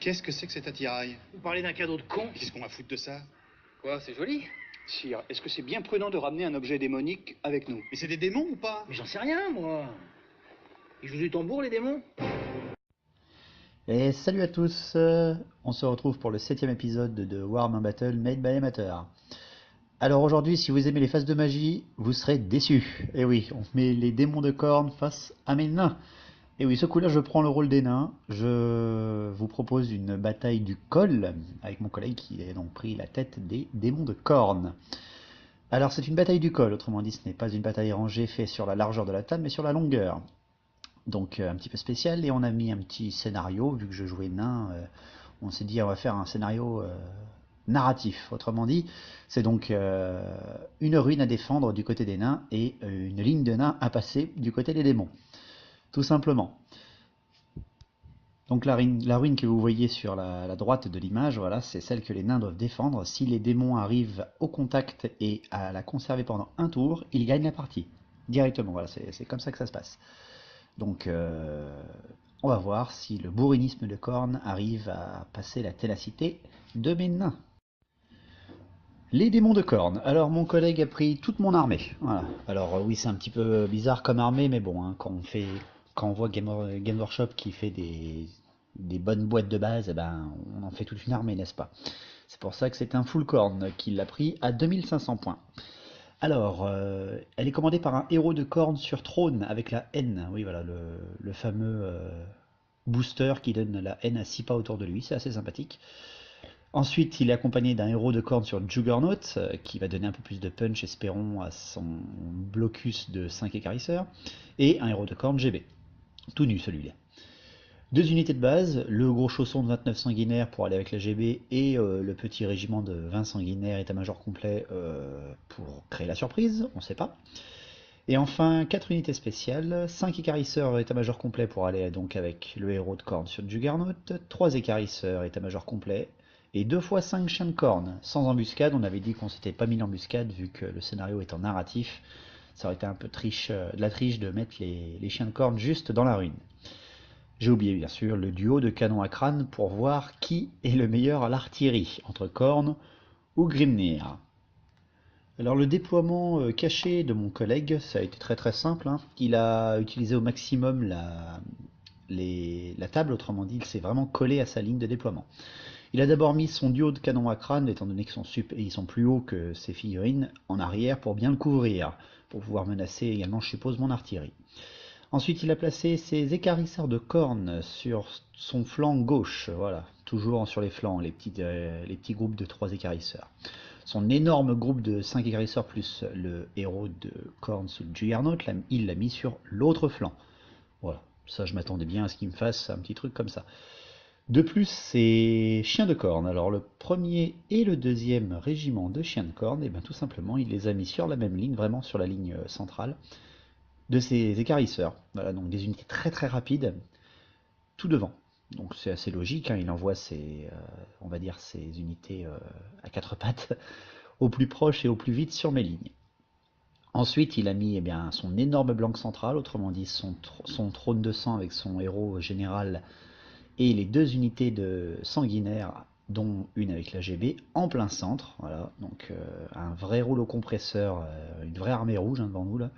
Qu'est-ce que c'est que cet attirail? Vous parlez d'un cadeau de con? Qu'est-ce qu'on va foutre de ça? Quoi, c'est joli? Sire, est-ce que c'est bien prudent de ramener un objet démonique avec nous? Mais c'est des démons ou pas? Mais j'en sais rien, moi. Ils jouent du tambour, les démons? Et salut à tous, on se retrouve pour le 7ème épisode de Warhammer Battle Made by Amateur. Alors aujourd'hui, si vous aimez les phases de magie, vous serez déçus. Et oui, on met les démons de corne face à mes nains. Et oui, ce coup-là, je prends le rôle des nains. Je vous propose une bataille du col avec mon collègue qui a donc pris la tête des démons de corne. Alors c'est une bataille du col, autrement dit, ce n'est pas une bataille rangée faite sur la largeur de la table, mais sur la longueur. Donc un petit peu spécial, et on a mis un petit scénario, vu que je jouais nain, on s'est dit on va faire un scénario narratif. Autrement dit, c'est donc une ruine à défendre du côté des nains et une ligne de nains à passer du côté des démons. Tout simplement. Donc la ruine que vous voyez sur la droite de l'image, voilà, c'est celle que les nains doivent défendre. Si les démons arrivent au contact et à la conserver pendant un tour, ils gagnent la partie. Directement, voilà, c'est comme ça que ça se passe. Donc on va voir si le bourrinisme de corne arrive à passer la ténacité de mes nains. Les démons de corne. Alors mon collègue a pris toute mon armée. Voilà. Alors oui, c'est un petit peu bizarre comme armée, mais bon, hein, quand on voit Game Workshop qui fait des bonnes boîtes de base, eh ben, on en fait toute une armée, n'est-ce pas? C'est pour ça que c'est un full corne qui l'a pris à 2500 points. Alors, elle est commandée par un héros de corne sur trône avec la haine. Oui, voilà, le fameux booster qui donne la haine à 6 pas autour de lui. C'est assez sympathique. Ensuite, il est accompagné d'un héros de corne sur Juggernaut, qui va donner un peu plus de punch, espérons, à son blocus de 5 écarisseurs. Et un héros de corne GB. Tout nu, celui-là. 2 unités de base, le gros chausson de 29 sanguinaires pour aller avec la GB et le petit régiment de 20 sanguinaires état-major complet pour créer la surprise, on sait pas. Et enfin 4 unités spéciales, 5 écarisseurs état-major complet pour aller donc avec le héros de corne sur Juggernaut, 3 écarisseurs état-major complet et 2 fois 5 chiens de corne, sans embuscade. On avait dit qu'on s'était pas mis l'embuscade vu que le scénario est en narratif, ça aurait été un peu de la triche de mettre les chiens de corne juste dans la ruine. J'ai oublié bien sûr le duo de canon à crâne pour voir qui est le meilleur à l'artillerie, entre Korn ou Grimnir. Alors le déploiement caché de mon collègue, ça a été très simple, hein. Il a utilisé au maximum la table, autrement dit il s'est vraiment collé à sa ligne de déploiement. Il a d'abord mis son duo de canon à crâne, étant donné qu'ils sont plus hauts que ses figurines, en arrière pour bien le couvrir, pour pouvoir menacer également, je suppose, mon artillerie. Ensuite, il a placé ses écarisseurs de corne sur son flanc gauche, voilà, toujours sur les flancs, les petits groupes de 3 écarisseurs. Son énorme groupe de 5 écarisseurs plus le héros de corne sous Juggernaut, il l'a mis sur l'autre flanc. Voilà, ça je m'attendais bien à ce qu'il me fasse un petit truc comme ça. De plus, ces chiens de corne, alors le premier et le deuxième régiment de chiens de corne, et bien tout simplement, il les a mis sur la même ligne, vraiment sur la ligne centrale de ces écarisseurs. Voilà, donc des unités très rapides, tout devant. Donc c'est assez logique, hein, il envoie on va dire ses unités à 4 pattes au plus proche et au plus vite sur mes lignes. Ensuite, il a mis eh bien, son énorme blanc central, autrement dit son trône de sang avec son héros général et les 2 unités de sanguinaires, dont une avec la GB, en plein centre. Voilà, donc un vrai rouleau compresseur, une vraie armée rouge hein, devant nous là.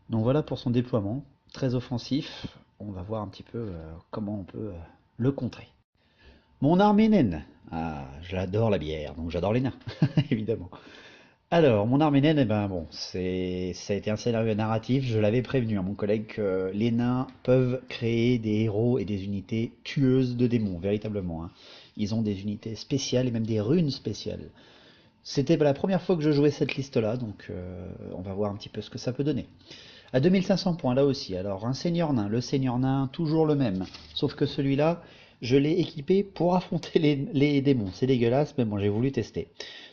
Donc voilà pour son déploiement, très offensif. On va voir un petit peu comment on peut le contrer. Mon armée naine. Ah, j'adore la bière, donc j'adore les nains, évidemment. Alors, mon armée naine, eh ben bon, ça a été un scénario narratif. Je l'avais prévenu à mon collègue que les nains peuvent créer des héros et des unités tueuses de démons, véritablement, hein. Ils ont des unités spéciales et même des runes spéciales. C'était la première fois que je jouais cette liste-là, donc on va voir un petit peu ce que ça peut donner. À 2500 points là aussi, alors un seigneur nain, le seigneur nain toujours le même, sauf que celui-là, je l'ai équipé pour affronter les démons, c'est dégueulasse, mais bon j'ai voulu tester.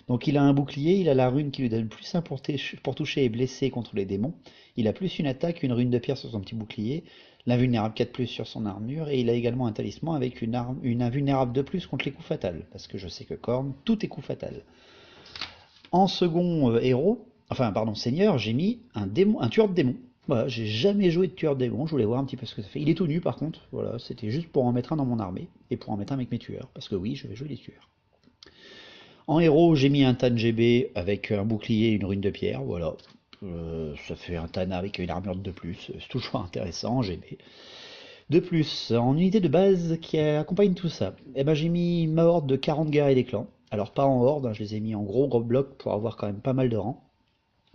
Donc il a un bouclier, il a la rune qui lui donne plus 1 pour toucher et blesser contre les démons, il a plus une attaque, une rune de pierre sur son petit bouclier, l'invulnérable 4+, sur son armure, et il a également un talisman avec une invulnérable de plus contre les coups fatals, parce que je sais que Korn, tout est coup fatal. En second héros, enfin pardon seigneur, j'ai mis un tueur de démons. Voilà, j'ai jamais joué de tueur de démons, je voulais voir un petit peu ce que ça fait. Il est tout nu par contre, voilà, c'était juste pour en mettre un dans mon armée, et pour en mettre un avec mes tueurs, parce que oui, je vais jouer des tueurs. En héros, j'ai mis un Tan GB avec un bouclier et une rune de pierre, voilà. Ça fait un Tan avec une armure de plus, c'est toujours intéressant, GB. De plus, en unité de base qui accompagne tout ça, eh ben, j'ai mis ma horde de 40 guerriers des clans. Alors pas en horde, hein, je les ai mis en gros blocs pour avoir quand même pas mal de rangs,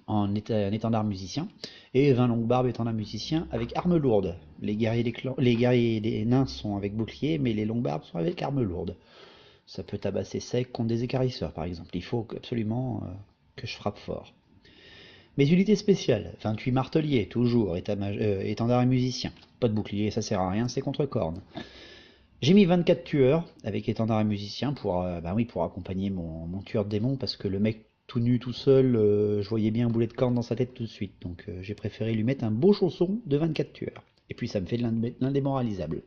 en étendard musicien, et 20 longues barbes étendard musicien avec armes lourdes. Les guerriers des nains sont avec bouclier, mais les longues barbes sont avec armes lourdes. Ça peut tabasser sec contre des écarisseurs par exemple, il faut absolument que je frappe fort. Mes unités spéciales, 28 marteliers, toujours, étendard et musicien. Pas de bouclier, ça sert à rien, c'est contre corne. J'ai mis 24 tueurs avec étendard et musicien pour, oui, pour accompagner mon tueur de démon, parce que le mec tout nu, tout seul, je voyais bien un boulet de corne dans sa tête tout de suite. Donc j'ai préféré lui mettre un beau chausson de 24 tueurs. Et puis ça me fait de l'indémoralisable.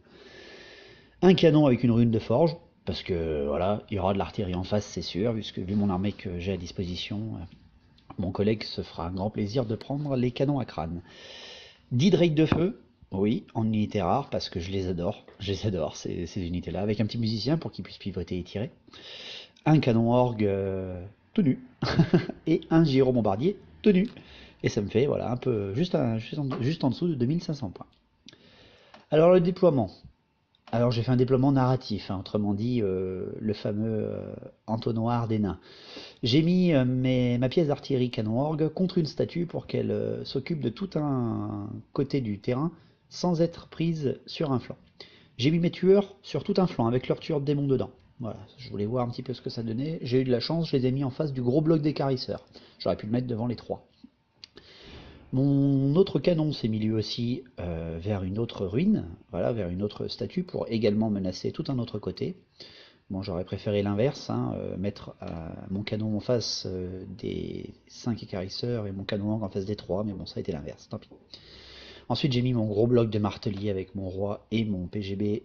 Un canon avec une rune de forge, parce que voilà, il y aura de l'artillerie en face, c'est sûr, vu mon armée que j'ai à disposition. Mon collègue se fera un grand plaisir de prendre les canons à crâne. 10 drakes de feu, oui, en unité rare, parce que je les adore, ces unités-là, avec un petit musicien pour qu'il puisse pivoter et tirer. Un canon orgue tout nu, et un gyrobombardier tout nu. Et ça me fait, voilà, un peu, juste en dessous de 2500 points. Alors le déploiement. Alors j'ai fait un déploiement narratif, hein, autrement dit le fameux entonnoir des nains. J'ai mis ma pièce d'artillerie canon orgue contre une statue pour qu'elle s'occupe de tout un côté du terrain sans être prise sur un flanc. J'ai mis mes tueurs sur tout un flanc avec leurs tueurs de démons dedans. Voilà, je voulais voir un petit peu ce que ça donnait. J'ai eu de la chance, je les ai mis en face du gros bloc d'écarisseurs. J'aurais pu le mettre devant les trois. Mon autre canon s'est mis lui aussi vers une autre ruine, voilà, vers une autre statue pour également menacer tout un autre côté. Bon, j'aurais préféré l'inverse, hein, mettre mon canon en face des 5 écarisseurs et mon canon en face des 3, mais bon, ça a été l'inverse, tant pis. Ensuite, j'ai mis mon gros bloc de martelier avec mon roi et mon PGB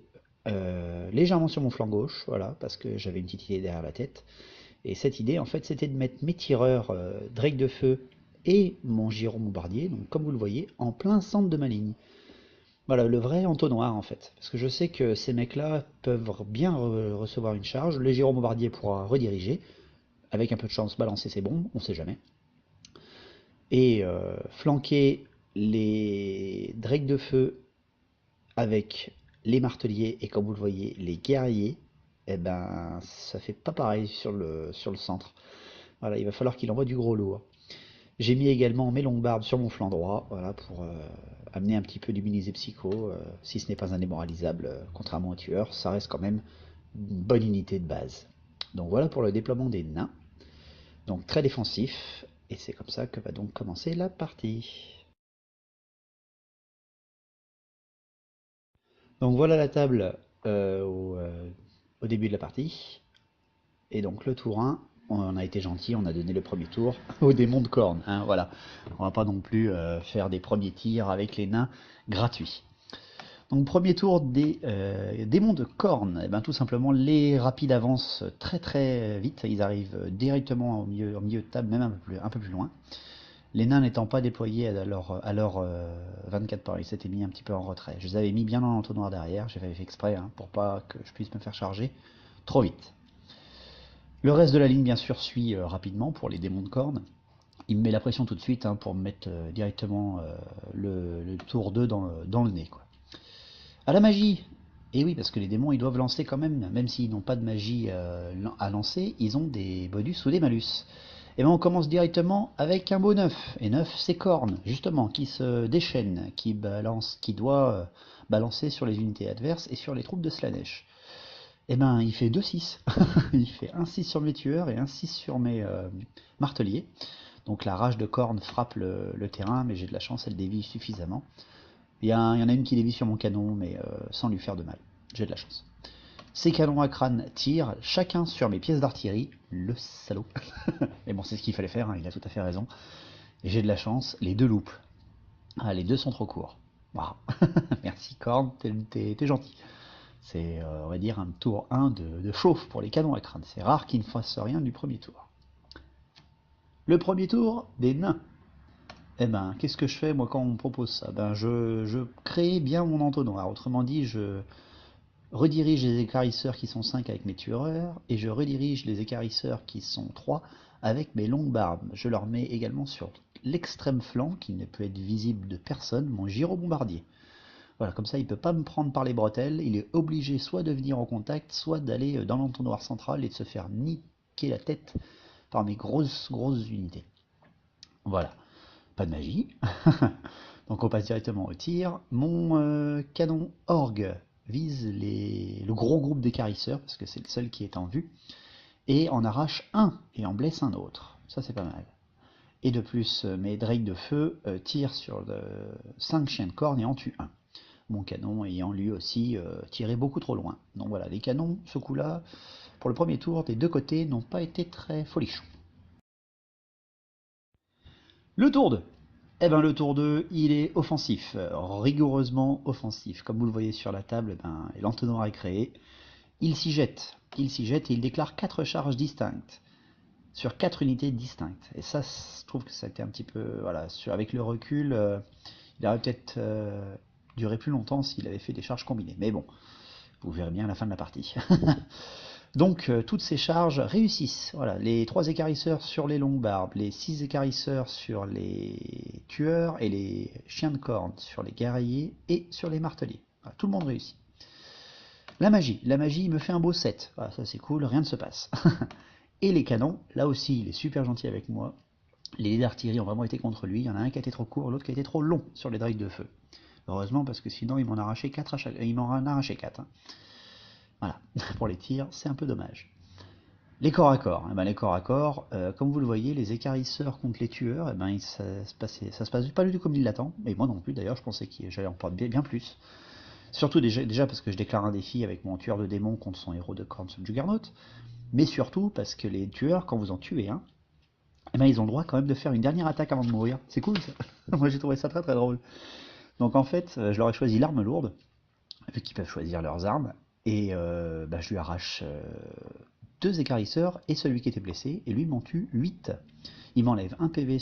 légèrement sur mon flanc gauche, voilà, parce que j'avais une petite idée derrière la tête. Et cette idée, en fait, c'était de mettre mes tireurs Drake de feu et mon Giron bombardier, donc comme vous le voyez, en plein centre de ma ligne. Voilà, le vrai entonnoir en fait. Parce que je sais que ces mecs-là peuvent bien recevoir une charge. Le Giron bombardier pourra rediriger. Avec un peu de chance, balancer ses bombes, on sait jamais. Et flanquer les drakes de feu avec les marteliers et comme vous le voyez, les guerriers, eh ben ça fait pas pareil sur le centre. Voilà, il va falloir qu'il envoie du gros lourd. J'ai mis également mes longues barbes sur mon flanc droit, voilà, pour amener un petit peu d'immunisé psycho, si ce n'est pas un démoralisable, contrairement aux tueurs, ça reste quand même une bonne unité de base. Donc voilà pour le déploiement des nains, donc très défensif, et c'est comme ça que va donc commencer la partie. Donc voilà la table au début de la partie, et donc le tour 1, on a été gentil, on a donné le premier tour au démon de corne, hein, voilà. On va pas non plus faire des premiers tirs avec les nains gratuits. Donc premier tour des démons de corne, et ben, tout simplement les rapides avancent très très vite, ils arrivent directement au milieu de table, même un peu plus loin. Les nains n'étant pas déployés à leur 24 par, ils s'étaient mis un petit peu en retrait. Je les avais mis bien dans l'entonnoir derrière, j'avais fait exprès hein, pour pas que je puisse me faire charger trop vite. Le reste de la ligne, bien sûr, suit rapidement pour les démons de corne. Il me met la pression tout de suite hein, pour me mettre directement le tour 2 dans le nez. Quoi. À la magie. Et oui, parce que les démons, ils doivent lancer quand même s'ils n'ont pas de magie à lancer, ils ont des bonus ou des malus. Et bien on commence directement avec un beau 9. Et 9, c'est corne, justement, qui se déchaîne, qui doit balancer sur les unités adverses et sur les troupes de Slaanesh. Et ben il fait 2-6. Il fait un 6 sur mes tueurs et un 6 sur mes marteliers. Donc la rage de corne frappe le terrain, mais j'ai de la chance, elle dévie suffisamment. Il y en a une qui dévie sur mon canon, mais sans lui faire de mal. J'ai de la chance. Ces canons à crâne tirent chacun sur mes pièces d'artillerie. Le salaud. Mais bon, c'est ce qu'il fallait faire, hein, il a tout à fait raison. Et j'ai de la chance, les deux loupent. Ah, les deux sont trop courts. Wow. Merci corne, t'es gentil. C'est, on va dire, un tour 1 de chauffe pour les canons à crâne. C'est rare qu'ils ne fassent rien du premier tour. Le premier tour des nains. Eh ben, qu'est-ce que je fais moi quand on me propose ça? Ben, je crée bien mon entonnoir. Autrement dit, je redirige les écarisseurs qui sont 5 avec mes tueurs et je redirige les écarisseurs qui sont 3 avec mes longues barbes. Je leur mets également sur l'extrême flanc, qui ne peut être visible de personne, mon gyrobombardier. Voilà, comme ça il ne peut pas me prendre par les bretelles, il est obligé soit de venir en contact, soit d'aller dans l'entonnoir central et de se faire niquer la tête par mes grosses unités. Voilà, pas de magie. Donc on passe directement au tir. Mon canon orgue vise le gros groupe d'écarisseurs, parce que c'est le seul qui est en vue, et en arrache un et en blesse un autre. Ça c'est pas mal. Et de plus, mes drakes de feu tirent sur 5 chiens de corne et en tuent un. Mon canon ayant lui aussi tiré beaucoup trop loin. Donc voilà, les canons, ce coup-là, pour le premier tour, des deux côtés, n'ont pas été très folichons. Le tour 2. Eh ben le tour 2, il est offensif, rigoureusement offensif. Comme vous le voyez sur la table, l'entonnoir est créé. Il s'y jette et il déclare 4 charges distinctes sur 4 unités distinctes. Et ça, je trouve que ça a été un petit peu, voilà, avec le recul, il aurait peut-être duré plus longtemps s'il avait fait des charges combinées. Mais bon, vous verrez bien à la fin de la partie. Donc toutes ces charges réussissent. Voilà, les 3 écarisseurs sur les longues barbes, les 6 écarisseurs sur les tueurs et les chiens de corne sur les guerriers et sur les marteliers. Voilà, tout le monde réussit. La magie, il me fait un beau 7. Voilà, ça c'est cool, rien ne se passe. Et les canons, là aussi il est super gentil avec moi. Les dés d'artillerie ont vraiment été contre lui. Il y en a un qui a été trop court, l'autre qui a été trop long sur les drakes de feu. Heureusement, parce que sinon il m'en arrachait 4 à chaque. Il m'en a arraché 4. Hein. Voilà, pour les tirs, c'est un peu dommage. Les corps à corps, les corps à corps, comme vous le voyez, les écarisseurs contre les tueurs, ça se passe pas du tout comme il l'attend, et moi non plus d'ailleurs, je pensais que j'allais en prendre bien plus. Surtout déjà parce que je déclare un défi avec mon tueur de démons contre son héros de corne sub Juggernaut, mais surtout parce que les tueurs, quand vous en tuez un, ils ont le droit quand même de faire une dernière attaque avant de mourir. C'est cool ça. Moi j'ai trouvé ça très très drôle. Donc en fait, je leur ai choisi l'arme lourde, vu qu'ils peuvent choisir leurs armes, et je lui arrache 2 écarisseurs et celui qui était blessé, et lui m'en tue 8. Il m'enlève 2 PV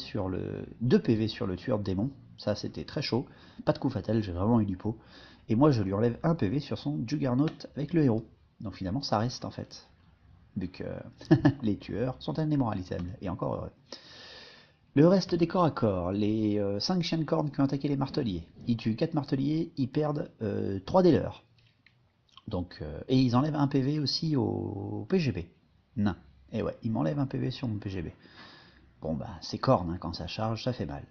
sur le tueur de démon, ça c'était très chaud, pas de coup fatal, j'ai vraiment eu du pot. Et moi je lui enlève 1 PV sur son Juggernaut avec le héros. Donc finalement ça reste en fait, vu que les tueurs sont indémoralisables, et encore heureux. Le reste des corps à corps, les 5 chiens de corne qui ont attaqué les marteliers, ils tuent 4 marteliers, ils perdent 3 des leurs. Donc, et ils enlèvent 1 PV aussi au PGB. Nain. Et ouais, ils m'enlèvent 1 PV sur mon PGB. Bon c'est corne, hein, quand ça charge, ça fait mal.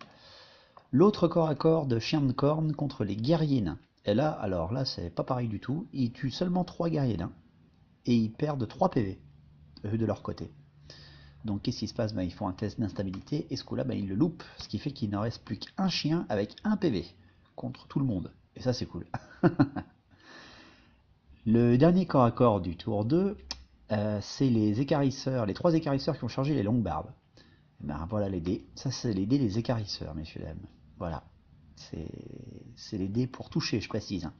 L'autre corps à corps de chiens de corne contre les guerriers nains. Et là, alors là, c'est pas pareil du tout. Ils tuent seulement 3 guerriers nains. Et ils perdent 3 PV, eux de leur côté. Donc qu'est-ce qui se passe? Ils font un test d'instabilité, et ce coup-là, ils le loupent. Ce qui fait qu'il n'en reste plus qu'un chien avec 1 PV contre tout le monde. Et ça, c'est cool. Le dernier corps à corps du tour 2, c'est les écarisseurs, les 3 écarisseurs qui ont chargé les longues barbes. Voilà les dés. Ça, c'est les dés des écarisseurs, messieurs, dames. Voilà. C'est les dés pour toucher, je précise. Hein.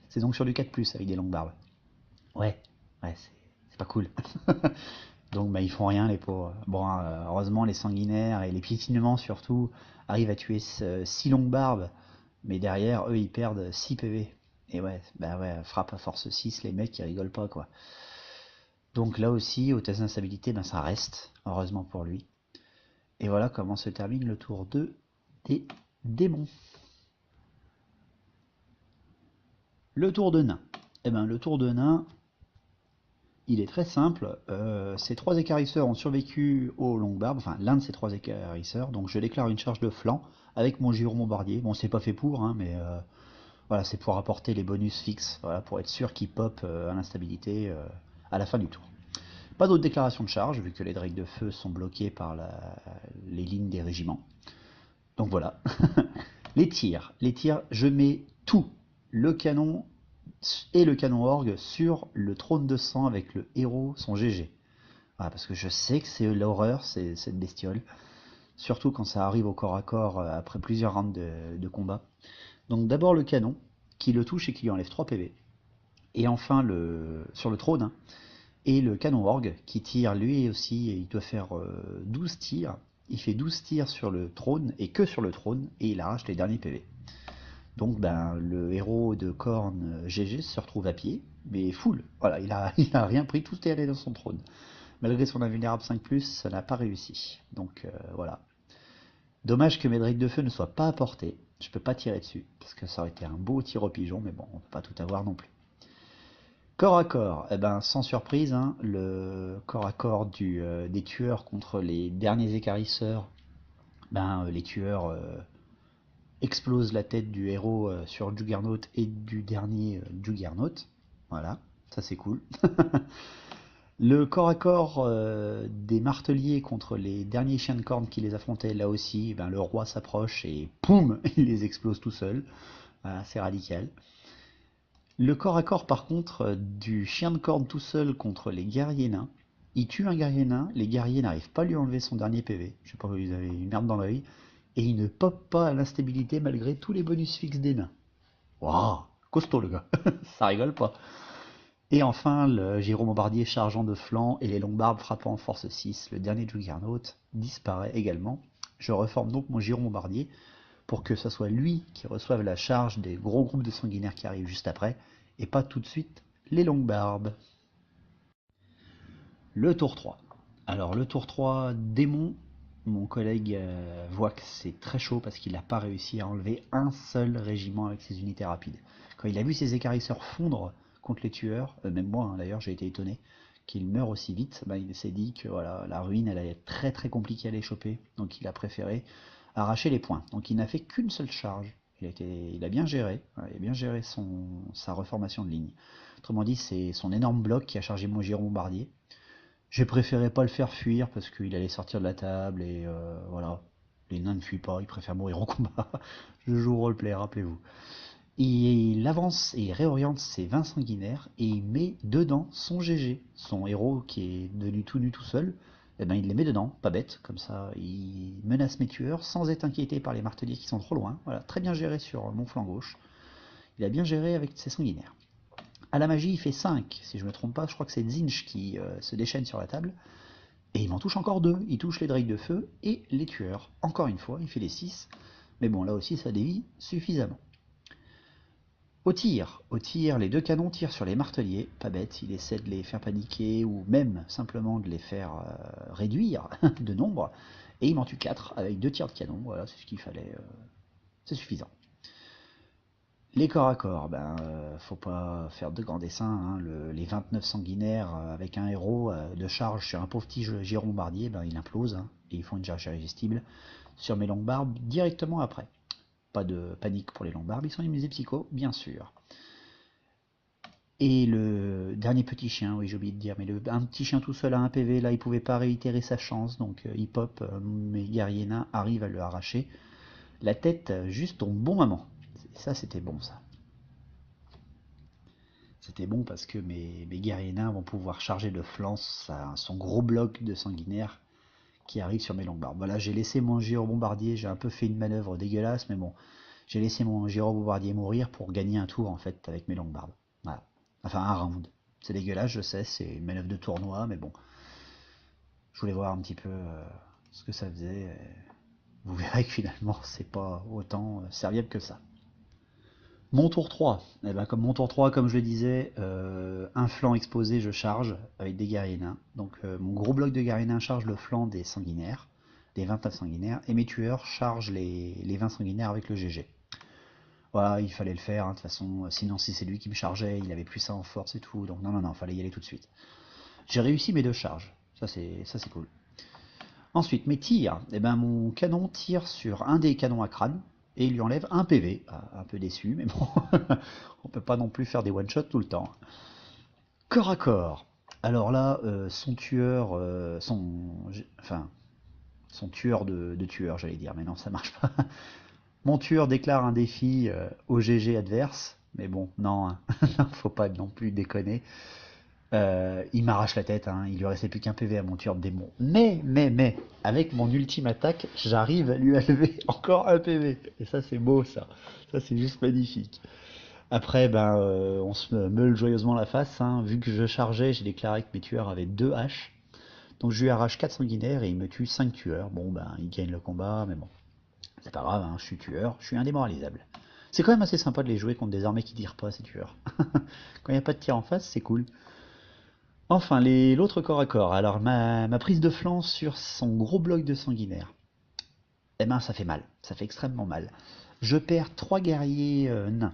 C'est donc sur du 4+, avec des longues barbes. Ouais, c'est pas cool. Donc ils font rien, les pauvres. Bon, heureusement, les sanguinaires et les piétinements, surtout, arrivent à tuer 6 longues barbes. Mais derrière, eux, ils perdent 6 PV. Et ouais, frappe à force 6, les mecs, ils rigolent pas, quoi. Donc là aussi, au test d'instabilité, ça reste, heureusement pour lui. Et voilà comment se termine le tour 2 des démons. Le tour de nain. Le tour de nain, il est très simple. Ces 3 écarisseurs ont survécu aux longues barbes, enfin l'un de ces 3 écarisseurs, donc je déclare une charge de flanc avec mon gyromombardier. Bon, c'est pas fait pour, hein, mais voilà, c'est pour apporter les bonus fixes, voilà, pour être sûr qu'ils pop à l'instabilité à la fin du tour. Pas d'autre déclaration de charge, vu que les drakes de feu sont bloqués par les lignes des régiments. Donc voilà. Les tirs, je mets tout, le canon et le canon orgue sur le trône de sang avec le héros, son GG. Voilà, parce que je sais que c'est l'horreur, cette bestiole. Surtout quand ça arrive au corps à corps après plusieurs rounds de combat. Donc d'abord le canon, qui le touche et qui lui enlève 3 PV. Et enfin sur le trône, hein, et le canon orgue, qui tire lui aussi, et il doit faire 12 tirs. il fait 12 tirs sur le trône, et que sur le trône, et il arrache les derniers PV. Donc ben, le héros de Khorne GG se retrouve à pied, mais full. Voilà, il a rien pris, tout est allé dans son trône. Malgré son invulnérable 5+, ça n'a pas réussi. Donc voilà. Dommage que mes drakes de feu ne soient pas apportés. Je peux pas tirer dessus, parce que ça aurait été un beau tir au pigeon, mais bon, on peut pas tout avoir non plus. Corps à corps, eh ben, sans surprise, hein, le corps à corps des tueurs contre les derniers écarisseurs, ben, les tueurs explosent la tête du héros sur Juggernaut et du dernier Juggernaut. Voilà, ça c'est cool. Le corps à corps des marteliers contre les derniers chiens de corne qui les affrontaient, là aussi, ben, le roi s'approche et poum, il les explose tout seul. Voilà, c'est radical. Le corps à corps, par contre, du chien de corne tout seul contre les guerriers nains, il tue un guerrier nain, les guerriers n'arrivent pas à lui enlever son dernier PV, je sais pas, ils avaient une merde dans l'œil, et il ne pop pas à l'instabilité malgré tous les bonus fixes des nains. Waouh, costaud le gars, ça rigole pas. Et enfin, le Gyro Bombardier chargeant de flanc et les longues-barbes frappant en force 6, le dernier Juggernaut disparaît également. Je reforme donc mon Gyro Bombardier pour que ce soit lui qui reçoive la charge des gros groupes de sanguinaires qui arrivent juste après, et pas tout de suite les longues barbes. Le tour 3. Alors le tour 3, démon, mon collègue voit que c'est très chaud parce qu'il n'a pas réussi à enlever un seul régiment avec ses unités rapides. Quand il a vu ses écarisseurs fondre contre les tueurs, même moi hein, d'ailleurs j'ai été étonné qu'il meure aussi vite, ben, il s'est dit que voilà, la ruine elle allait être très très compliquée à les choper, donc il a préféré arracher les points. Donc il n'a fait qu'une seule charge. Il a bien géré, sa reformation de ligne. Autrement dit, c'est son énorme bloc qui a chargé mon Gyro Bombardier. J'ai préféré pas le faire fuir parce qu'il allait sortir de la table et voilà. Les nains ne fuient pas, ils préfèrent mourir au combat. Je joue au roleplay, rappelez-vous. Il avance et réoriente ses 20 sanguinaires et il met dedans son GG, son héros qui est devenu tout nu tout seul. Eh ben, il les met dedans, pas bête, comme ça il menace mes tueurs sans être inquiété par les marteliers qui sont trop loin. Voilà, très bien géré sur mon flanc gauche. Il a bien géré avec ses sanguinaires. À la magie, il fait 5, si je ne me trompe pas, je crois que c'est Zinch qui se déchaîne sur la table. Et il m'en touche encore 2, il touche les drakes de feu et les tueurs. Encore une fois, il fait les 6, mais bon, là aussi ça dévie suffisamment. Au tir, les deux canons tirent sur les marteliers, pas bête, il essaie de les faire paniquer ou même simplement de les faire réduire de nombre, et il m'en tue 4 avec 2 tirs de canon, voilà, c'est ce qu'il fallait, c'est suffisant. Les corps à corps, ben, faut pas faire de grands dessins, hein, les 29 sanguinaires avec un héros de charge sur un pauvre petit Gyro Bombardier, ben, il implose, hein, et ils font une charge irrésistible sur mes longues barbes directement après. Pas de panique pour les longbarbes, ils sont immunisés psycho, bien sûr. Et le dernier petit chien, oui j'ai oublié de dire, mais un petit chien tout seul à 1 PV, là il pouvait pas réitérer sa chance, donc il pop, mes guerriers nains arrivent à le arracher la tête juste au bon moment. Ça c'était bon ça. C'était bon parce que mes guerriers nains vont pouvoir charger de flanc son gros bloc de sanguinaires qui arrive sur mes longues barbes. Voilà, j'ai laissé mon Gyro Bombardier, j'ai un peu fait une manœuvre dégueulasse, mais bon, j'ai laissé mon Gyro Bombardier mourir pour gagner un tour en fait avec mes longues barbes. Voilà. Enfin un round. C'est dégueulasse, je sais, c'est une manœuvre de tournoi, mais bon. Je voulais voir un petit peu ce que ça faisait. Vous verrez que finalement, c'est pas autant serviable que ça. Mon tour 3, eh ben, comme mon tour 3, comme je le disais, un flanc exposé, je charge avec des guerriers nains. Donc mon gros bloc de guerriers nains charge le flanc des sanguinaires, des 29 sanguinaires, et mes tueurs chargent les 20 sanguinaires avec le GG. Voilà, il fallait le faire, hein, de toute façon, sinon si c'est lui qui me chargeait, il avait plus ça en force et tout, donc non, il fallait y aller tout de suite. J'ai réussi mes 2 charges, ça c'est cool. Ensuite, mes tirs, eh ben, mon canon tire sur un des canons à crâne, et il lui enlève 1 PV, un peu déçu, mais bon, on peut pas non plus faire des one-shots tout le temps. Corps à corps, alors là, son tueur, son tueur de tueur, j'allais dire, mais non, ça marche pas. Mon tueur déclare un défi au GG adverse, mais bon, non, hein, faut pas non plus déconner. Il m'arrache la tête, hein, il lui restait plus qu'un PV à mon tueur de démon. Mais, avec mon ultime attaque, j'arrive à lui enlever encore un PV. Et ça, c'est beau, ça. Ça, c'est juste magnifique. Après, ben, on se meule joyeusement la face. Hein. Vu que je chargeais, j'ai déclaré que mes tueurs avaient 2 haches. Donc je lui arrache 4 sanguinaires et il me tue 5 tueurs. Bon, ben, il gagne le combat, mais bon, c'est pas grave, hein, je suis tueur, je suis indémoralisable. C'est quand même assez sympa de les jouer contre des armées qui tirent pas, ces tueurs. Quand il n'y a pas de tir en face, c'est cool. Enfin, l'autre corps à corps. Alors, ma prise de flanc sur son gros bloc de sanguinaire. Eh ben, ça fait mal. Ça fait extrêmement mal. Je perds 3 guerriers nains.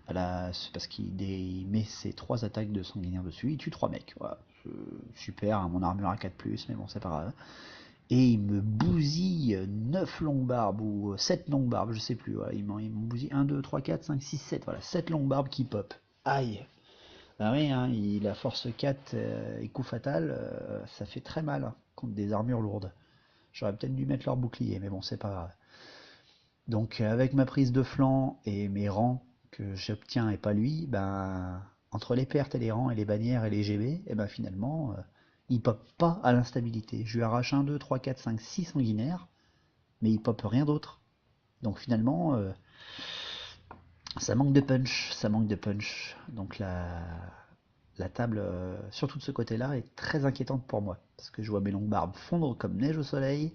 Voilà, parce qu'il met ses 3 attaques de sanguinaire dessus. Il tue 3 mecs. Voilà. Super, hein, mon armure à 4+, mais bon, c'est pas grave. Et il me bousille 9 longues barbes ou 7 longues barbes, je sais plus. Voilà, il m'en bousille 1, 2, 3, 4, 5, 6, 7. Voilà, 7 longues barbes qui pop. Aïe! Ben oui, hein, il a force 4 et coup fatal, ça fait très mal hein, contre des armures lourdes. J'aurais peut-être dû mettre leur bouclier, mais bon, c'est pas grave. Donc avec ma prise de flanc et mes rangs que j'obtiens et pas lui, ben entre les pertes et les rangs et les bannières et les GB, et ben finalement il pop pas à l'instabilité. Je lui arrache 1, 2, 3, 4, 5, 6 sanguinaires, mais il pop rien d'autre. Donc finalement ça manque de punch, ça manque de punch. Donc la table, surtout de ce côté-là, est très inquiétante pour moi. Parce que je vois mes longues barbes fondre comme neige au soleil.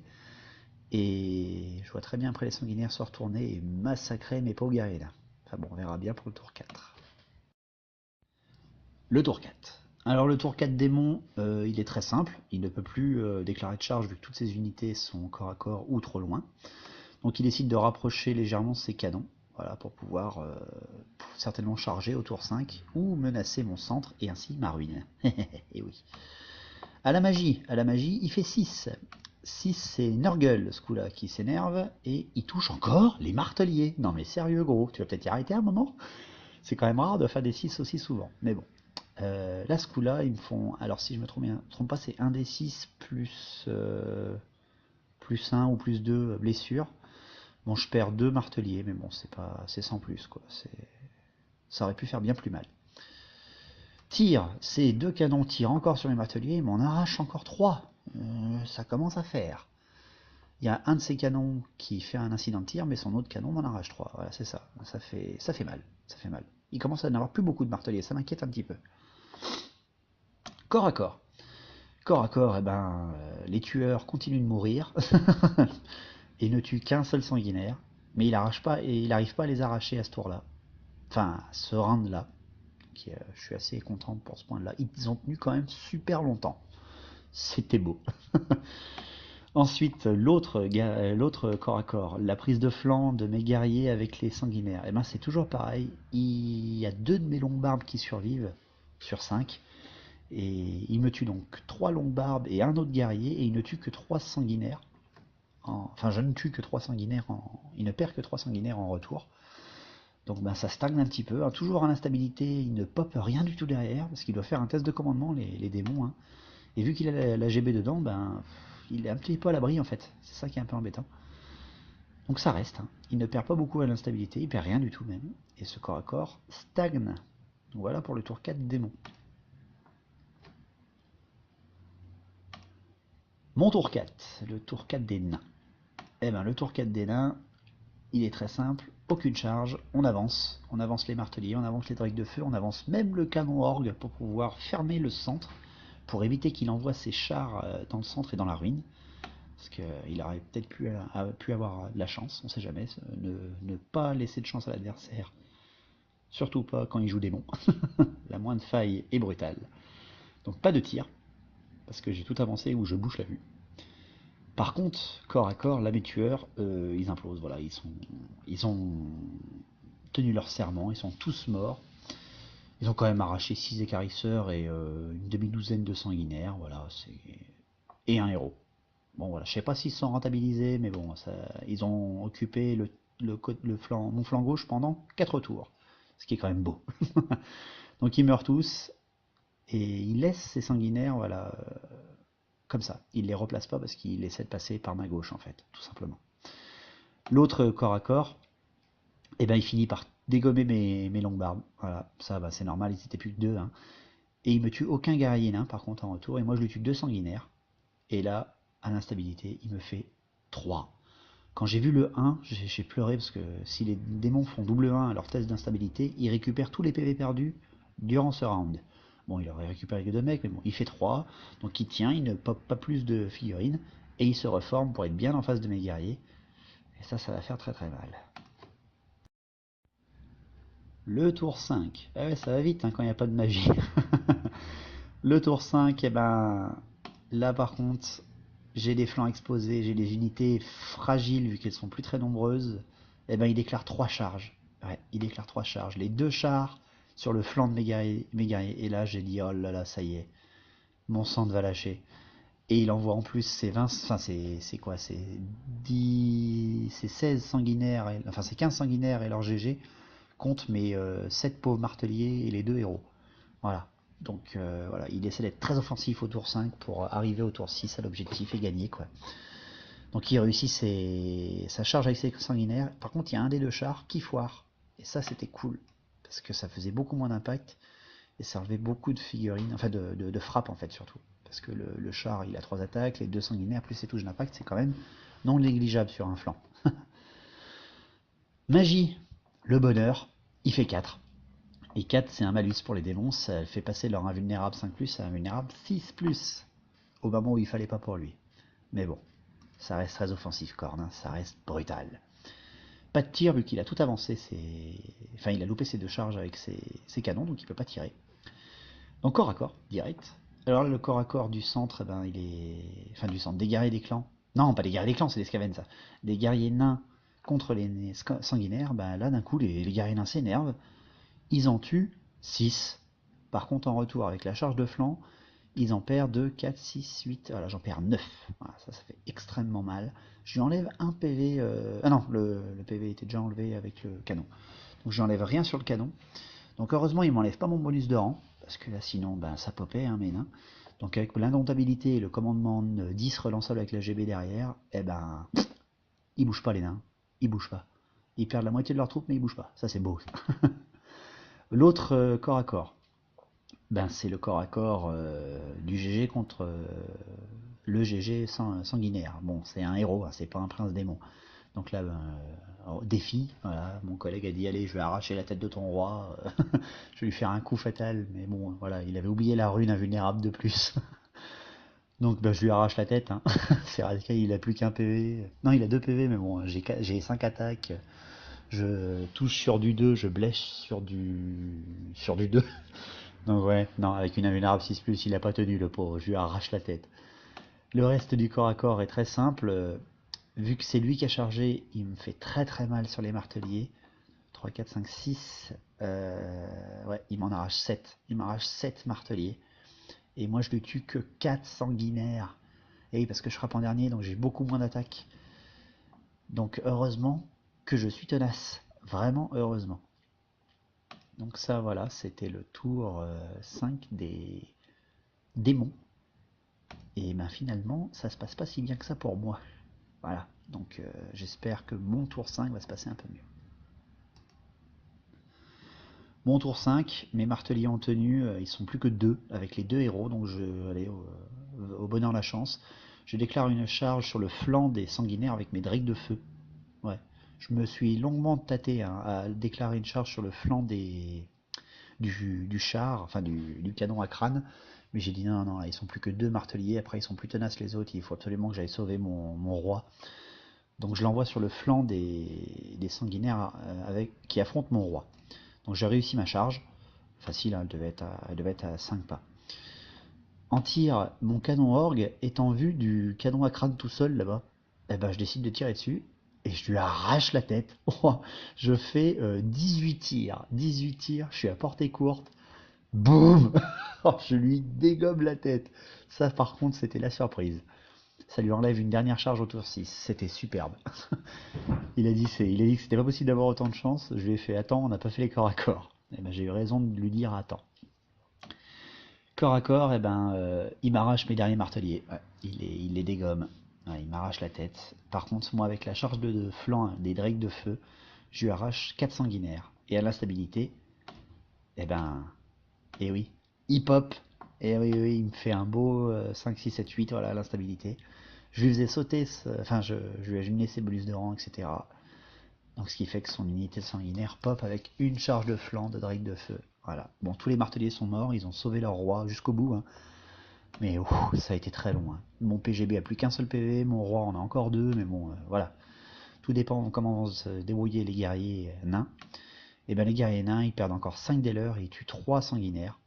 Et je vois très bien après les sanguinaires se retourner et massacrer mes pauvres guerriers là. Enfin bon, on verra bien pour le tour 4. Le tour 4. Alors le tour 4 démon, il est très simple. Il ne peut plus déclarer de charge vu que toutes ses unités sont corps à corps ou trop loin. Donc il décide de rapprocher légèrement ses canons. Voilà, pour pouvoir certainement charger au tour 5 ou menacer mon centre et ainsi ma ruine. Et oui. À la magie, il fait 6. 6, c'est Nurgle, ce coup-là, qui s'énerve, et il touche encore les marteliers. Non mais sérieux gros, tu vas peut-être y arrêter un moment. C'est quand même rare de faire des 6 aussi souvent, mais bon. Là, ce coup-là, ils me font, alors si je me trompe pas, c'est 1 des 6 plus 1 ou plus 2 blessures. Bon, je perds 2 marteliers, mais bon, c'est sans plus, quoi. Ça aurait pu faire bien plus mal. Tire, ces 2 canons tirent encore sur les marteliers, ils m'en arrachent encore 3. Ça commence à faire. Il y a un de ces canons qui fait un incident de tir, mais son autre canon m'en arrache 3. Voilà, c'est ça. Ça fait mal. Ça fait mal. Il commence à n'avoir plus beaucoup de marteliers, ça m'inquiète un petit peu. Corps à corps. Corps à corps, eh ben, les tueurs continuent de mourir et ne tuent qu'un seul sanguinaire, mais il n'arrive pas à les arracher à ce tour-là. Enfin, à ce round-là. Je suis assez content pour ce point-là. Ils ont tenu quand même super longtemps. C'était beau. Ensuite, l'autre corps à corps, la prise de flanc de mes guerriers avec les sanguinaires. Et ben c'est toujours pareil. Il y a 2 de mes longues barbes qui survivent sur 5. Et il me tue donc 3 longues barbes et un autre guerrier. Et il ne tue que 3 sanguinaires. Enfin, je ne tue que 3 sanguinaires. Il ne perd que 3 sanguinaires en retour. Donc ben, ça stagne un petit peu. Hein. Toujours à l'instabilité, il ne pop rien du tout derrière. Parce qu'il doit faire un test de commandement, les démons. Hein. Et vu qu'il a la GB dedans, ben, il est un petit peu à l'abri en fait. C'est ça qui est un peu embêtant. Donc ça reste. Hein. Il ne perd pas beaucoup à l'instabilité, il perd rien du tout même. Et ce corps à corps stagne. Donc voilà pour le tour 4 démon. Mon tour 4, le tour 4 des nains. Eh ben le tour 4 des nains, il est très simple. Aucune charge, on avance les marteliers, on avance les drakes de feu, on avance même le canon orgue pour pouvoir fermer le centre. Pour éviter qu'il envoie ses chars dans le centre et dans la ruine. Parce qu'il aurait peut-être pu avoir de la chance, on sait jamais, ne pas laisser de chance à l'adversaire. Surtout pas quand il joue démon. La moindre faille est brutale. Donc pas de tir, parce que j'ai tout avancé où je bouche la vue. Par contre, corps à corps, là mes tueurs, ils implosent, voilà, ils ont tenu leur serment, ils sont tous morts. Ils ont quand même arraché 6 écarisseurs et une demi-douzaine de sanguinaires, voilà, et un héros. Bon voilà, je sais pas s'ils se sont rentabilisés, mais bon, ils ont occupé mon flanc gauche pendant 4 tours, ce qui est quand même beau. Donc ils meurent tous, et ils laissent ces sanguinaires, voilà, comme ça. Ils les replacent pas parce qu'ils essaient de passer par ma gauche, en fait, tout simplement. L'autre corps à corps, et ben il finit par dégommer mes longues barbes. Voilà, ça bah, c'est normal, ils étaient plus que 2. Hein. Et il me tue aucun guerrier nain par contre en retour, et moi je lui tue 2 sanguinaires. Et là, à l'instabilité, il me fait 3. Quand j'ai vu le 1, j'ai pleuré parce que si les démons font double 1 à leur test d'instabilité, ils récupèrent tous les PV perdus durant ce round. Bon, il aurait récupéré que 2 mecs, mais bon, il fait 3. Donc il tient, il ne pop pas plus de figurines. Et il se reforme pour être bien en face de mes guerriers. Et ça va faire très très mal. Le tour 5. Ah ouais, ça va vite hein, quand il n'y a pas de magie. Le tour 5, et ben là par contre, j'ai des flancs exposés, j'ai des unités fragiles vu qu'elles sont plus très nombreuses. Et ben il déclare 3 charges. Ouais, il déclare 3 charges. Les 2 chars sur le flanc de mes guerriers. Et là j'ai dit oh là là, ça y est, mon sang va lâcher. Et il envoie en plus ses 20, enfin c'est quoi, c'est 10, c'est 16 sanguinaires, enfin c'est 15 sanguinaires et leur GG contre mes 7 pauvres marteliers et les 2 héros. Voilà. Donc voilà, il essaie d'être très offensif au tour 5 pour arriver au tour 6 à l'objectif et gagner quoi. Donc il réussit sa charge avec ses sanguinaires. Par contre il y a un des 2 chars qui foire. Et ça c'était cool. Parce que ça faisait beaucoup moins d'impact. Et ça enlevait beaucoup de figurines, enfin de frappe en fait surtout. Parce que le char il a 3 attaques, les 2 sanguinaires plus ses touches d'impact, c'est quand même non négligeable sur un flanc. Magie, le bonheur, il fait 4. Et 4 c'est un malus pour les démons, ça fait passer leur invulnérable 5+, à invulnérable 6+. Au moment où il fallait pas pour lui. Mais bon, ça reste très offensif Korn, hein, ça reste brutal. Pas de tir vu qu'il a tout avancé, enfin il a loupé ses 2 charges avec ses canons, donc il peut pas tirer. Donc corps à corps, direct. Alors là, le corps à corps du centre, ben, il est... Enfin, du centre, des guerriers des clans. Non, pas des guerriers des clans, c'est des Skaven, ça. Des guerriers nains contre les sanguinaires, ben là, d'un coup, les guerriers nains s'énervent. Ils en tuent 6. Par contre, en retour, avec la charge de flanc, ils en perdent 2, 4, 6, 8... Voilà, j'en perds 9. Voilà, ça fait extrêmement mal. Je lui enlève un PV... Ah non, le PV était déjà enlevé avec le canon. Donc, je n'enlève rien sur le canon. Donc, heureusement, il m'enlève pas mon bonus de rang. Parce que là, sinon, ben, ça popait, hein, mes nains. Donc, avec l'indomptabilité et le commandement 10 relançable avec la GB derrière, eh ben, ils bougent pas, les nains. Ils bougent pas. Ils perdent la moitié de leurs troupes, mais ils bougent pas. Ça, c'est beau. L'autre corps à corps, ben, c'est le corps à corps du GG contre le GG sanguinaire. Bon, c'est un héros, hein, c'est pas un prince démon. Donc là, défi, voilà, mon collègue a dit allez, je vais arracher la tête de ton roi, je vais lui faire un coup fatal, mais bon, voilà, il avait oublié la rune invulnérable de plus. Donc ben, je lui arrache la tête, hein. C'est radical, il a plus qu'un PV. Non, il a 2 PV, mais bon, j'ai 5 attaques, je touche sur du 2, je blesse sur du 2. Donc ouais, non, avec une invulnérable 6+, il a pas tenu le pauvre, je lui arrache la tête. Le reste du corps à corps est très simple. Vu que c'est lui qui a chargé, il me fait très très mal sur les marteliers. 3, 4, 5, 6. Ouais, il m'en arrache 7. Il m'arrache 7 marteliers. Et moi je lui tue que 4 sanguinaires. Et oui, parce que je frappe en dernier, donc j'ai beaucoup moins d'attaques. Donc heureusement que je suis tenace. Vraiment heureusement. Donc ça voilà, c'était le tour 5 des démons. Et ben finalement, ça se passe pas si bien que ça pour moi. Voilà, donc j'espère que mon tour 5 va se passer un peu mieux. Mon tour 5, mes marteliers en tenue, ils sont plus que 2, avec les 2 héros, donc je vais aller au bonheur la chance. Je déclare une charge sur le flanc des sanguinaires avec mes drakes de feu. Ouais, je me suis longuement tâté hein, à déclarer une charge sur le flanc du char, enfin du canon à crâne, mais j'ai dit non, non, ils sont plus que 2 marteliers, après ils sont plus tenaces les autres, il faut absolument que j'aille sauver mon roi. Donc je l'envoie sur le flanc des sanguinaires qui affrontent mon roi. Donc j'ai réussi ma charge. Facile, hein, elle devait être à 5 pas. En tir, mon canon orgue est en vue du canon à crâne tout seul là-bas. Et ben je décide de tirer dessus. Et je lui arrache la tête. Je fais 18 tirs. 18 tirs, je suis à portée courte. Boum. Je lui dégomme la tête. Ça par contre c'était la surprise. Ça lui enlève une dernière charge au tour 6. C'était superbe. Il a dit que c'était pas possible d'avoir autant de chance. Je lui ai fait attends, on n'a pas fait les corps à corps. Et ben j'ai eu raison de lui dire attends. Corps à corps, et ben il m'arrache mes derniers marteliers. Ouais, il les dégomme. Ouais, il m'arrache la tête. Par contre, moi avec la charge de flanc hein, des drakes de feu, je lui arrache 4 sanguinaires. Et à l'instabilité, et ben, et oui, il pop. Et oui, oui, il me fait un beau 5, 6, 7, 8, voilà, l'instabilité. Je lui faisais sauter, enfin je lui ai jumelé ses bonus de rang, etc. Donc ce qui fait que son unité sanguinaire pop avec une charge de flanc de drake de feu. Voilà. Bon, tous les marteliers sont morts, ils ont sauvé leur roi jusqu'au bout, hein. Mais ça a été très long, hein. Mon PGB a plus qu'un seul PV, mon roi en a encore deux, mais bon, voilà. Tout dépend comment vont se débrouiller les guerriers nains. Et bien les guerriers nains, ils perdent encore 5 des leurs, ils tuent 3 sanguinaires.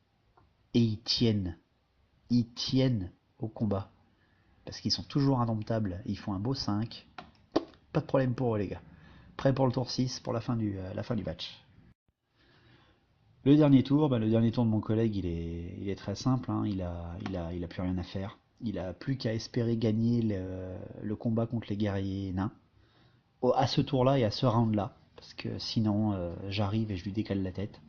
Et ils tiennent au combat. Parce qu'ils sont toujours indomptables, ils font un beau 5. Pas de problème pour eux les gars. Prêt pour le tour 6, pour la fin du match. Le dernier tour de mon collègue, il est très simple, hein. Il a plus rien à faire. Il a plus qu'à espérer gagner le combat contre les guerriers nains. À ce tour-là et à ce round-là. Parce que sinon, j'arrive et je lui décale la tête.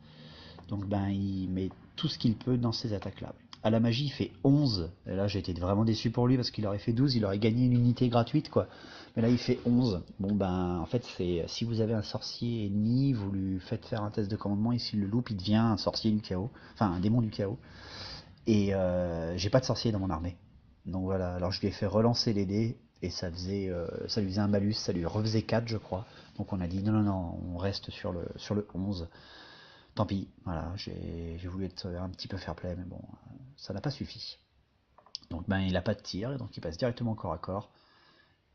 Donc il met tout ce qu'il peut dans ces attaques-là. À la magie, il fait 11. Et là, j'ai été vraiment déçu pour lui parce qu'il aurait fait 12, il aurait gagné une unité gratuite, quoi. Mais là, il fait 11. Bon, en fait, c'est si vous avez un sorcier ennemi, vous lui faites faire un test de commandement, et s'il le loupe, il devient un sorcier du chaos. Enfin, un démon du chaos. Et j'ai pas de sorcier dans mon armée. Donc voilà, alors je lui ai fait relancer les dés, et ça lui faisait un malus, ça lui refaisait 4, je crois. Donc on a dit non, on reste sur le 11. Tant pis, voilà, j'ai voulu être un petit peu fair play, mais bon, ça n'a pas suffi. Donc il n'a pas de tir, et donc il passe directement corps à corps.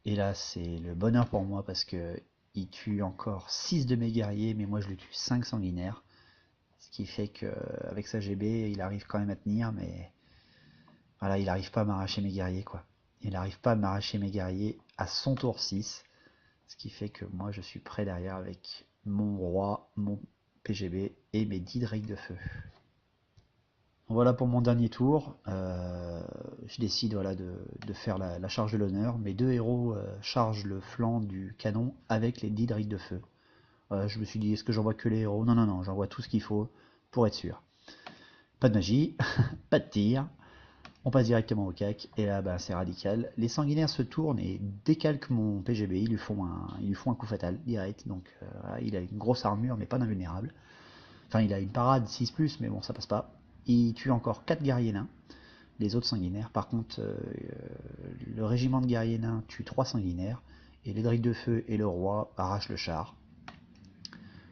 Et là, c'est le bonheur pour moi, parce que il tue encore 6 de mes guerriers, mais moi je lui tue 5 sanguinaires. Ce qui fait qu'avec sa GB, il arrive quand même à tenir, mais voilà, il n'arrive pas à m'arracher mes guerriers, quoi. Il n'arrive pas à m'arracher mes guerriers à son tour 6. Ce qui fait que moi je suis prêt derrière avec mon roi, mon PGB et mes 10 drakes de feu. Voilà pour mon dernier tour. Je décide de faire la charge de l'honneur. Mes deux héros chargent le flanc du canon avec les 10 drakes de feu. Je me suis dit, est-ce que j'envoie que les héros? Non, j'envoie tout ce qu'il faut pour être sûr. Pas de magie, pas de tir. On passe directement au cac, et là c'est radical. Les sanguinaires se tournent et décalquent mon PGB, ils lui font un coup fatal direct, donc il a une grosse armure mais pas d'invulnérable. Enfin il a une parade 6+, mais bon ça passe pas. Il tue encore 4 guerriers nains, les autres sanguinaires. Par contre le régiment de guerriers nains tue 3 sanguinaires, et les drakes de feu et le roi arrachent le char.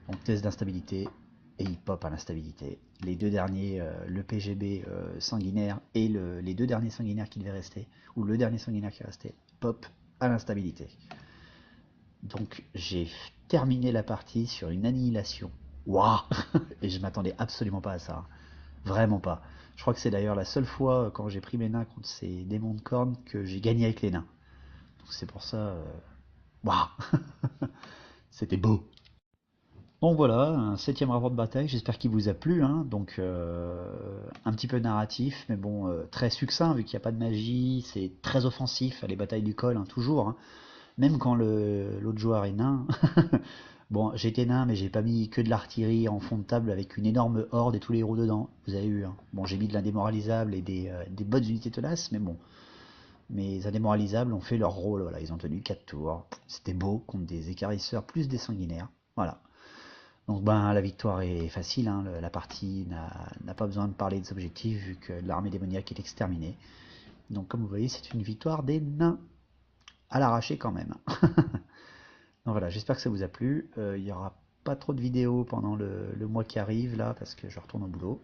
Donc test d'instabilité, et il pop à l'instabilité. Les deux derniers, le PGB sanguinaire et les deux derniers sanguinaires qui devaient rester, ou le dernier sanguinaire qui est resté, pop à l'instabilité. Donc j'ai terminé la partie sur une annihilation. Waouh. Et je m'attendais absolument pas à ça. Vraiment pas. Je crois que c'est d'ailleurs la seule fois quand j'ai pris mes nains contre ces démons de cornes que j'ai gagné avec les nains. Donc c'est pour ça... Waouh. C'était beau. Donc voilà, un 7ème rapport de bataille, j'espère qu'il vous a plu, hein. Donc un petit peu narratif, mais bon, très succinct vu qu'il n'y a pas de magie, c'est très offensif, les batailles du col, hein, toujours, hein. Même quand l'autre joueur est nain. Bon, j'étais nain, mais j'ai pas mis que de l'artillerie en fond de table avec une énorme horde et tous les héros dedans, vous avez vu, hein. Bon, j'ai mis de l'indémoralisable et des bonnes unités tenaces, mais bon, mes indémoralisables ont fait leur rôle, voilà, ils ont tenu 4 tours, c'était beau contre des écarisseurs plus des sanguinaires, voilà. Donc la victoire est facile, hein. La partie n'a pas besoin de parler des objectifs vu que l'armée démoniaque est exterminée. Donc comme vous voyez, c'est une victoire des nains, à l'arraché quand même. Donc voilà, j'espère que ça vous a plu. Il n'y aura pas trop de vidéos pendant le mois qui arrive là, parce que je retourne au boulot,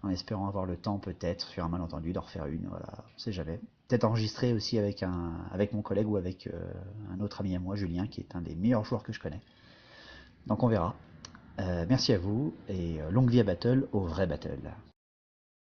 en espérant avoir le temps peut-être, sur un malentendu, d'en refaire une, voilà, on sait jamais. Peut-être enregistrer aussi avec mon collègue ou avec un autre ami à moi, Julien, qui est un des meilleurs joueurs que je connais. Donc on verra. Merci à vous, et longue vie à Battle, au vrai Battle.